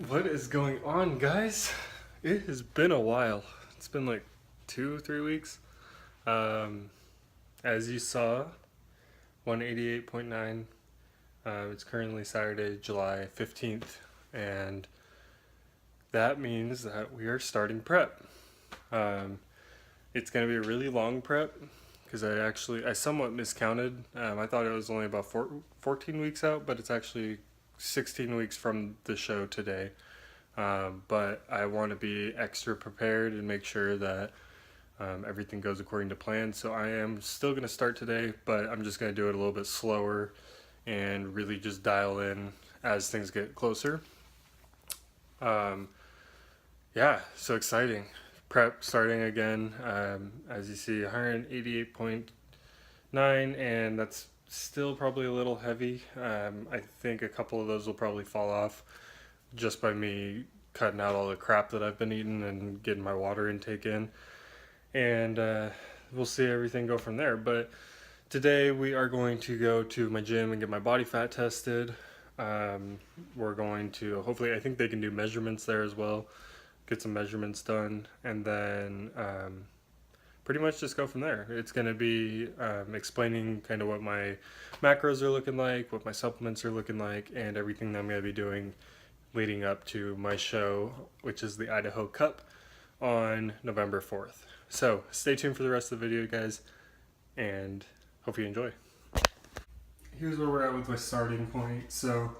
What is going on, guys? It has been a while. It's been like 2 3 weeks. Um, as you saw, 188.9. It's currently Saturday, July 15th, and that means that we are starting prep. Um, it's going to be a really long prep because I somewhat miscounted. I thought it was only about 14 weeks out, but it's actually 16 weeks from the show today. But I want to be extra prepared and make sure that everything goes according to plan. So I am still going to start today, but I'm just going to do it a little bit slower and really just dial in as things get closer. Um, yeah, so exciting. Prep starting again. As you see, 188.9, and that's still probably a little heavy. I think a couple of those will probably fall off just by me cutting out all the crap that I've been eating and getting my water intake in. And we'll see everything go from there. But today we are going to go to my gym and get my body fat tested. We're going to, hopefully, I think they can do measurements there as well. Get some measurements done, and then pretty much just go from there. It's going to be explaining kind of what my macros are looking like, what my supplements are looking like, and everything that I'm going to be doing leading up to my show, which is the Idaho Cup on November 4th. So stay tuned for the rest of the video, guys, and hope you enjoy. Here's where we're at with my starting point. So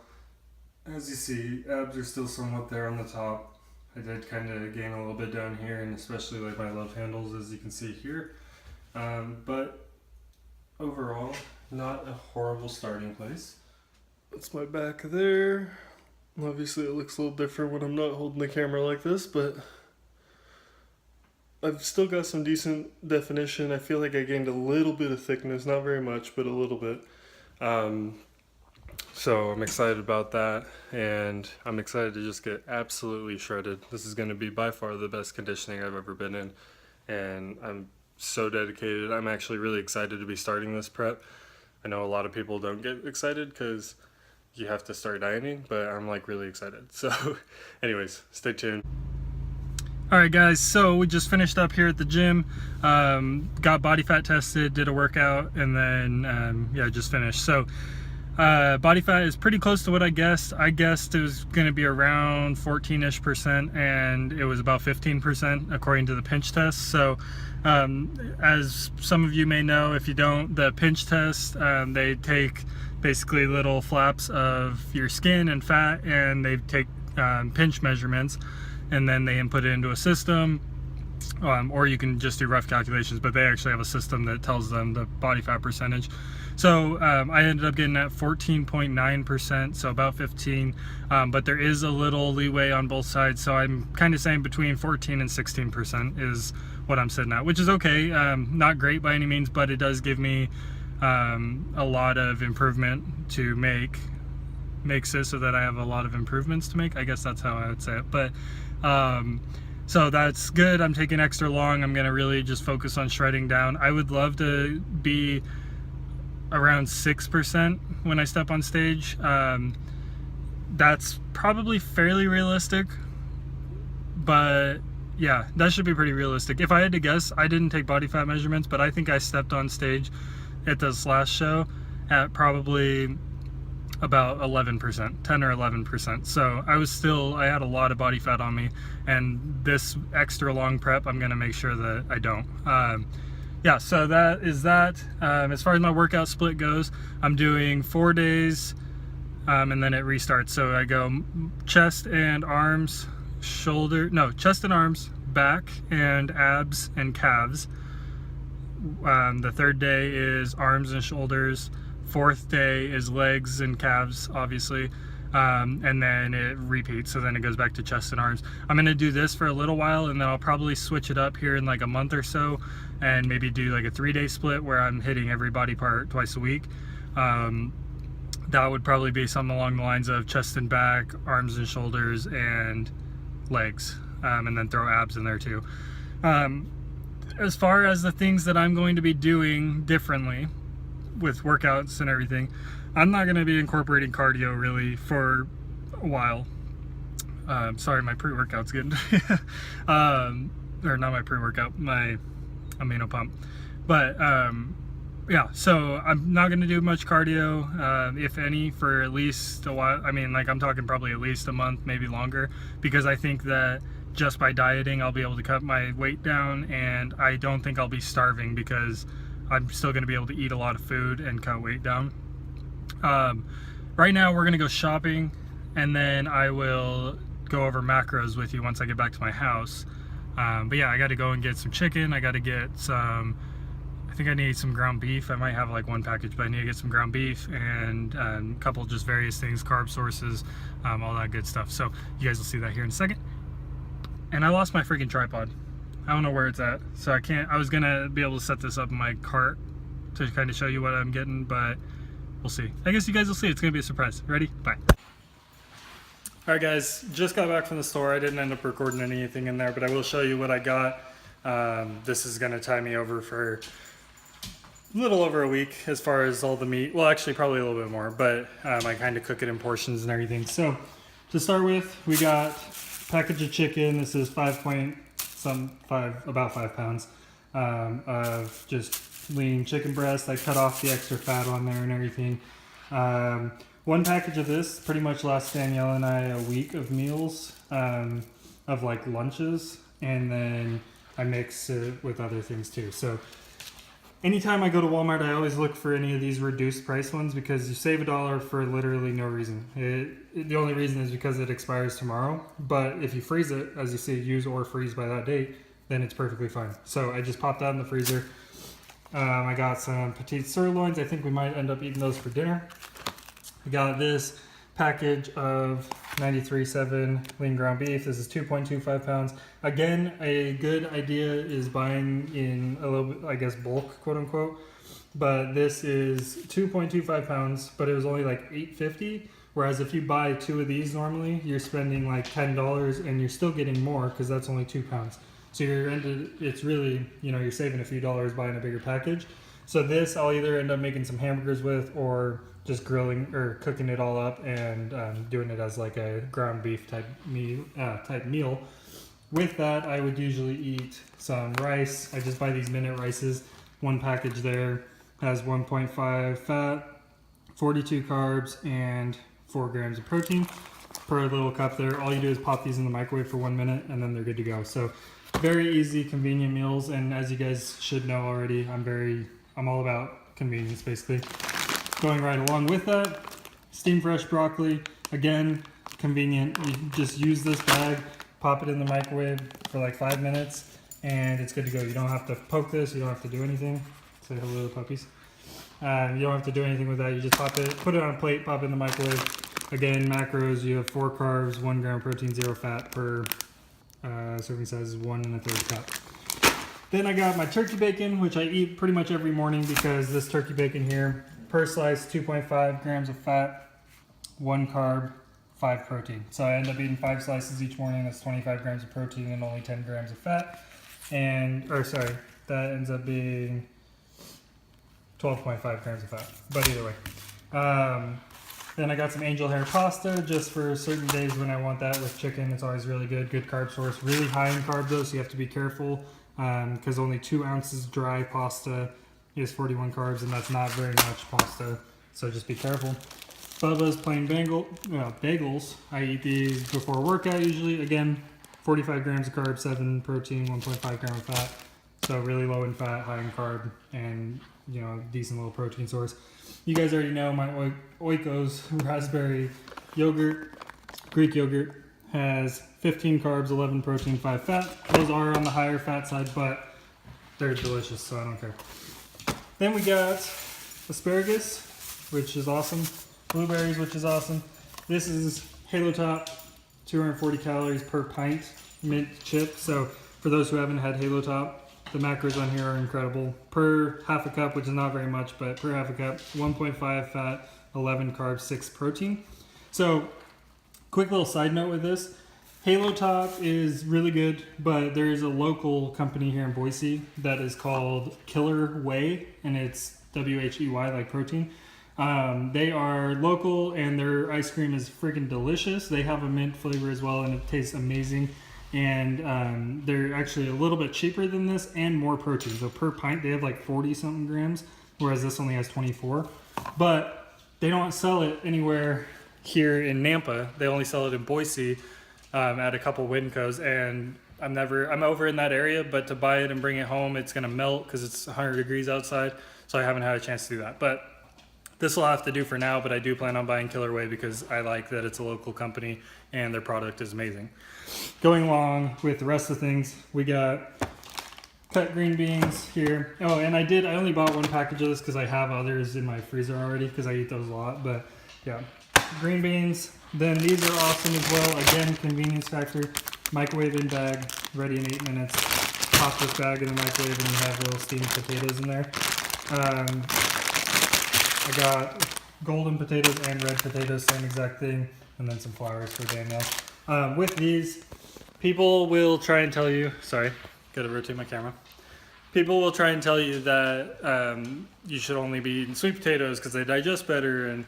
as you see, abs are still somewhat there on the top. I did kind of gain a little bit down here, and especially like my love handles, as you can see here. But overall, not a horrible starting place. That's my back there. Obviously it looks a little different when I'm not holding the camera like this, but I've still got some decent definition. I feel like I gained a little bit of thickness, not very much, but a little bit. So I'm excited about that, and I'm excited to just get absolutely shredded. This is going to be by far the best conditioning I've ever been in, and I'm so dedicated. I'm actually really excited to be starting this prep. I know a lot of people don't get excited because you have to start dieting, but I'm like really excited. So anyways, stay tuned. Alright guys, so we just finished up here at the gym, got body fat tested, did a workout, and then yeah, just finished. So body fat is pretty close to what I guessed. I guessed it was going to be around 14-ish%, and it was about 15% according to the pinch test. So as some of you may know, if you don't, the pinch test, they take basically little flaps of your skin and fat, and they take pinch measurements, and then they input it into a system, or you can just do rough calculations, but they actually have a system that tells them the body fat percentage. So I ended up getting at 14.9%, so about 15, but there is a little leeway on both sides, so I'm kind of saying between 14 and 16% is what I'm sitting at, which is okay. Not great by any means, but it does give me a lot of improvement to makes it so that I have a lot of improvements to make. I guess that's how I would say it. But so that's good. I'm taking extra long. I'm gonna really just focus on shredding down. I would love to be around 6% when I step on stage. That's probably fairly realistic, but yeah, that should be pretty realistic. If I had to guess, I didn't take body fat measurements, but I think I stepped on stage at this last show at probably about 11%, 10 or 11%. So I had a lot of body fat on me, and this extra long prep, I'm gonna make sure that I don't. Yeah, so that is that. As far as my workout split goes, I'm doing 4 days, and then it restarts. So I go chest and arms, chest and arms, back and abs and calves. The third day is arms and shoulders. Fourth day is legs and calves, obviously, and then it repeats, so then it goes back to chest and arms. I'm going to do this for a little while, and then I'll probably switch it up here in like a month or so, and maybe do like a 3-day split where I'm hitting every body part twice a week. That would probably be something along the lines of chest and back, arms and shoulders, and legs, and then throw abs in there too. As far as the things that I'm going to be doing differently with workouts and everything, I'm not going to be incorporating cardio really for a while. Sorry, my pre-workout's good. Or not my pre-workout, my amino pump. But yeah, so I'm not gonna do much cardio, if any, for at least a while. I mean, like, I'm talking probably at least a month, maybe longer, because I think that just by dieting I'll be able to cut my weight down, and I don't think I'll be starving because I'm still gonna be able to eat a lot of food and cut weight down. Right now we're gonna go shopping, and then I will go over macros with you once I get back to my house. But yeah, I got to go and get some chicken. I got to get some, I think I need some ground beef. I might have like one package, but I need to get some ground beef and a couple just various things, carb sources, all that good stuff. So you guys will see that here in a second. And I lost my freaking tripod. I don't know where it's at, so I was gonna be able to set this up in my cart to kind of show you what I'm getting, but we'll see. I guess you guys will see. It's gonna be a surprise. Ready? Bye. Alright guys, just got back from the store. I didn't end up recording anything in there, but I will show you what I got. This is gonna tie me over for a little over a week as far as all the meat. Well, actually probably a little bit more, but I kind of cook it in portions and everything. So to start with, we got a package of chicken. This is about 5 pounds of just lean chicken breast. I cut off the extra fat on there and everything. One package of this pretty much lasts Danielle and I a week of meals, of like lunches, and then I mix it with other things too. So anytime I go to Walmart, I always look for any of these reduced price ones because you save $1 for literally no reason. The only reason is because it expires tomorrow, but if you freeze it, as you see, use or freeze by that date, then it's perfectly fine. So I just popped that in the freezer. I got some petite sirloins. I think we might end up eating those for dinner. We got this package of 93.7 lean ground beef. This is 2.25 pounds. Again, a good idea is buying in a little bit, I guess, bulk, quote unquote. But this is 2.25 pounds, but it was only like $8.50. Whereas if you buy 2 of these normally, you're spending like $10 and you're still getting more because that's only 2 pounds. So it's really, you're saving a few dollars buying a bigger package. So this I'll either end up making some hamburgers with or just grilling or cooking it all up and doing it as like a ground beef type meal. With that, I would usually eat some rice. I just buy these minute rices. One package there has 1.5 fat, 42 carbs, and 4 grams of protein per little cup there. All you do is pop these in the microwave for 1 minute and then they're good to go. So very easy, convenient meals. And as you guys should know already, I'm all about convenience basically. Going right along with that, steam fresh broccoli. Again, convenient. You just use this bag, pop it in the microwave for like 5 minutes, and it's good to go. You don't have to poke this. You don't have to do anything. Say hello to the puppies. You don't have to do anything with that. You just pop it, put it on a plate, pop it in the microwave. Again, macros, you have 4 carbs, 1 gram protein, 0 fat per serving size is 1 1/3 cup. Then I got my turkey bacon, which I eat pretty much every morning because this turkey bacon here, per slice, 2.5 grams of fat, 1 carb, 5 protein. So I end up eating 5 slices each morning. That's 25 grams of protein and only 10 grams of fat. That ends up being 12.5 grams of fat. But either way. Then I got some angel hair pasta just for certain days when I want that with chicken. It's always really good. Good carb source. Really high in carbs though, so you have to be careful because only 2 ounces dry pasta is 41 carbs, and that's not very much pasta, so just be careful. Bubba's plain bagels. I eat these before workout usually. Again, 45 grams of carbs, 7 protein, 1.5 gram of fat. So really low in fat, high in carb, and decent little protein source. You guys already know my Oikos raspberry yogurt, Greek yogurt, has 15 carbs, 11 protein, 5 fat. Those are on the higher fat side, but they're delicious, so I don't care. Then we got asparagus, which is awesome. Blueberries, which is awesome. This is Halo Top, 240 calories per pint mint chip. So for those who haven't had Halo Top, the macros on here are incredible. Per half a cup, which is not very much, but per half a cup, 1.5 fat, 11 carbs, 6 protein. So quick little side note with this. Halo Top is really good, but there is a local company here in Boise that is called Killer Whey, and it's WHEY like protein. They are local and their ice cream is freaking delicious. They have a mint flavor as well and it tastes amazing. And they're actually a little bit cheaper than this and more protein. So per pint they have like 40 something grams, whereas this only has 24. But they don't sell it anywhere here in Nampa. They only sell it in Boise at a couple Wincos, and I'm over in that area, but to buy it and bring it home, it's gonna melt because it's 100 degrees outside. So I haven't had a chance to do that. But this will have to do for now, but I do plan on buying Killer Whey because I like that it's a local company and their product is amazing. Going along with the rest of the things, we got cut green beans here. Oh, and I only bought one package of this because I have others in my freezer already because I eat those a lot. But yeah, green beans. Then these are awesome as well. Again, convenience factor. Microwave in bag, ready in 8 minutes. Pop this bag in the microwave and you have little steamed potatoes in there. I got golden potatoes and red potatoes, same exact thing, and then some flowers for Danielle. With these, people will try and tell you, sorry, gotta rotate my camera. People will try and tell you that you should only be eating sweet potatoes because they digest better, and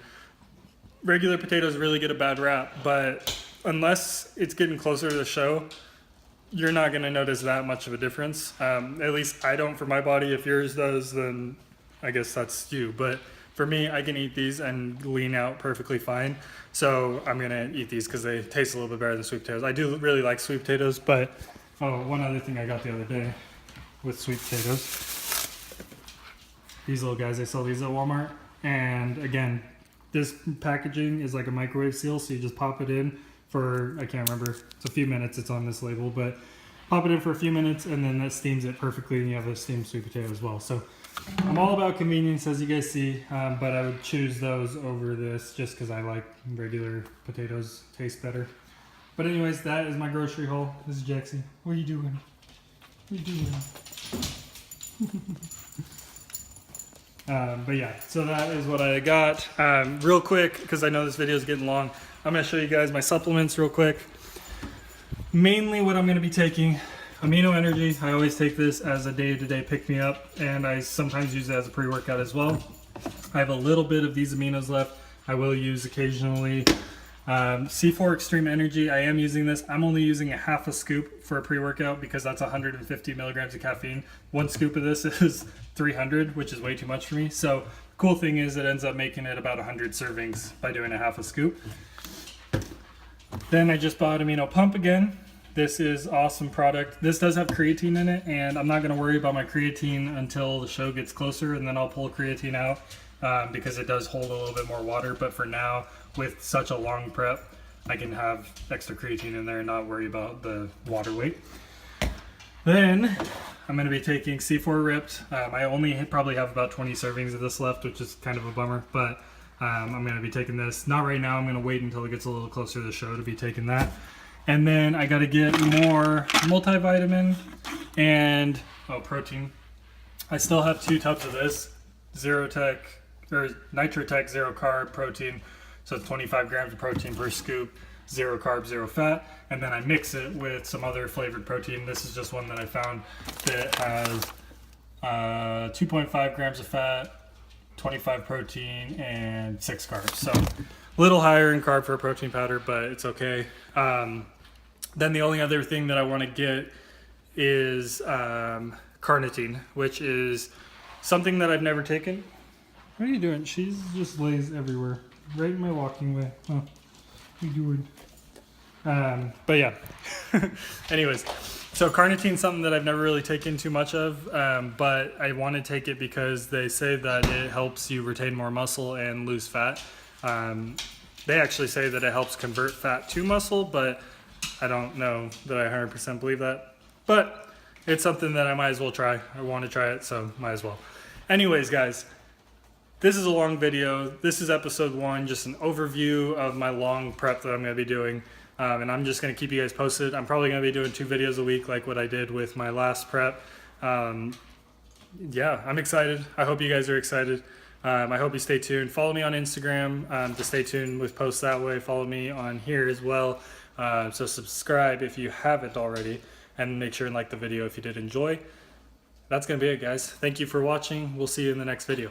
regular potatoes really get a bad rap, but unless it's getting closer to the show, you're not gonna notice that much of a difference. At least I don't for my body. If yours does, then I guess that's you. But for me, I can eat these and lean out perfectly fine. So I'm gonna eat these because they taste a little bit better than sweet potatoes. I do really like sweet potatoes, but one other thing I got the other day with sweet potatoes. These little guys, they sell these at Walmart. And again, this packaging is like a microwave seal, so you just pop it in for, I can't remember, it's a few minutes, it's on this label, but pop it in for a few minutes and then that steams it perfectly and you have a steamed sweet potato as well. So I'm all about convenience, as you guys see, but I would choose those over this just because I like regular potatoes, taste better. But anyways, that is my grocery haul. This is Jaxie. What are you doing? What are you doing? But yeah, so that is what I got. Real quick, because I know this video is getting long, I'm going to show you guys my supplements real quick. Mainly what I'm going to be taking, Amino Energy. I always take this as a day-to-day pick-me-up, and I sometimes use it as a pre-workout as well. I have a little bit of these aminos left. I will use occasionally. C4 Extreme Energy, I am using this. I'm only using a half a scoop for a pre-workout because that's 150 milligrams of caffeine. One scoop of this is 300, which is way too much for me. So cool thing is it ends up making it about 100 servings by doing a half a scoop. Then I just bought Amino Pump again. This is awesome product. This does have creatine in it, and I'm not going to worry about my creatine until the show gets closer, and then I'll pull creatine out because it does hold a little bit more water. But for now, with such a long prep, I can have extra creatine in there and not worry about the water weight. Then I'm going to be taking C4 Ripped. I only probably have about 20 servings of this left, which is kind of a bummer, but I'm going to be taking this. Not right now. I'm going to wait until it gets a little closer to the show to be taking that. And then I got to get more multivitamin and protein. I still have 2 tubs of this Zerotech or Nitrotech Zero Carb protein. So it's 25 grams of protein per scoop, 0 carb, 0 fat. And then I mix it with some other flavored protein. This is just one that I found that has 2.5 grams of fat, 25 protein, and 6 carbs. So a little higher in carb for a protein powder, but it's okay. Then the only other thing that I want to get is carnitine, which is something that I've never taken. What are you doing? She just lays everywhere, right in my walking way. Oh, what are you doing? But yeah. Anyways, so carnitine is something that I've never really taken too much of, but I want to take it because they say that it helps you retain more muscle and lose fat. They actually say that it helps convert fat to muscle, but I don't know that I 100% believe that. But it's something that I might as well try. I want to try it, so might as well. Anyways, guys, this is a long video. This is episode 1, just an overview of my long prep that I'm going to be doing. And I'm just going to keep you guys posted. I'm probably going to be doing 2 videos a week like what I did with my last prep. Yeah, I'm excited. I hope you guys are excited. I hope you stay tuned. Follow me on Instagram to stay tuned with posts that way. Follow me on here as well. So subscribe if you haven't already, and make sure and like the video if you did enjoy. That's going to be it, guys. Thank you for watching. We'll see you in the next video.